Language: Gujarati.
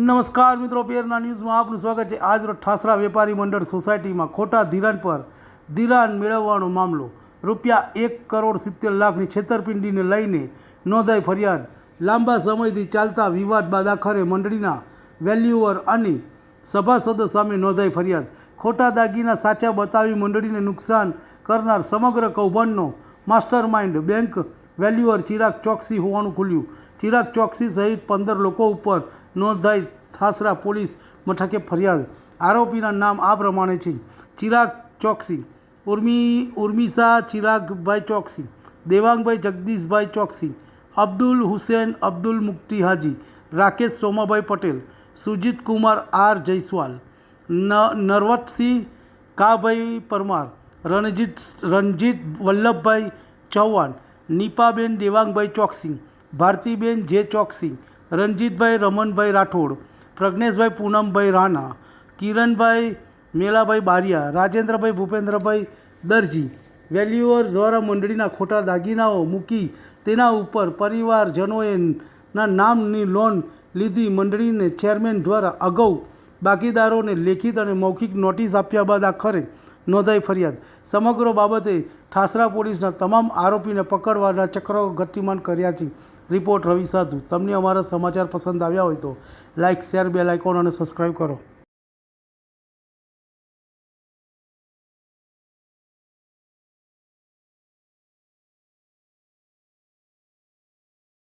નમસ્કાર મિત્રો, પેરના ન્યૂઝમાં આપનું સ્વાગત છે। આજરોજ ઠાસરા વેપારી મંડળ સોસાયટીમાં ખોટા ધિરાણ પર ધિરાણ મેળવવાનો મામલો ₹1,70,00,000ની છેતરપિંડીને લઈને નોંધાઈ ફરિયાદ। લાંબા સમયથી ચાલતા વિવાદ બાદ આખરે મંડળીના વેલ્યુઅર અને સભાસદો સામે નોંધાઈ ફરિયાદ। ખોટા દાગીના સાચા બતાવી મંડળીને નુકસાન કરનાર સમગ્ર કૌભાંડનો master mind bank valuer Chirag Choksi હોવાનું ખુલ્યું। ચિરાગ ચોકસી સહિત 15 લોકો ઉપર નોંધાઈ ઠાસરા પોલીસ મથકે ફરિયાદ। આરોપીના નામ આ પ્રમાણે છે: ચિરાગ ચોકસી, ઉર્મિશા ચિરાગભાઈ ચોકસી, દેવાંગભાઈ જગદીશભાઈ ચોકસી, અબ્દુલ હુસેન અબ્દુલ મુક્તિ હાજી, રાકેશ સોમાભાઈ પટેલ, સુજીત કુમાર આર જયસ્વાલ, નરવતસિંહ કાભાઈ પરમાર, રણજીત વલ્લભભાઈ ચૌહાણ, નીપાબેન દેવાંગભાઈ ચોકસી, ભારતીબેન જે ચોકસી, રણજીતભાઈ રમણભાઈ રાઠોડ, પ્રજ્ઞેશભાઈ પૂનમભાઈ રાણા, કિરણભાઈ મેલાભાઈ બારિયા, રાજેન્દ્રભાઈ ભૂપેન્દ્રભાઈ દરજી। વેલ્યુઅર દ્વારા મંડળીના ખોટા દાગીનાઓ મૂકી તેના ઉપર પરિવારજનોના નામની લોન લીધી। મંડળીને ચેરમેન દ્વારા અગાઉ બાકીદારોને લેખિત અને મૌખિક નોટિસ આપ્યા બાદ આખરે નોંધાઈ ફરિયાદ। સમગ્ર બાબતે ઠાસરા પોલીસના તમામ આરોપીને પકડવાના ચક્રો ગતિમાન કર્યા છે। રિપોર્ટ રવિ સાધુ। તમને અમારા સમાચાર પસંદ આવ્યા હોય તો લાઇક, શેર, બેલ આઇકોન અને સબસ્ક્રાઈબ કરો।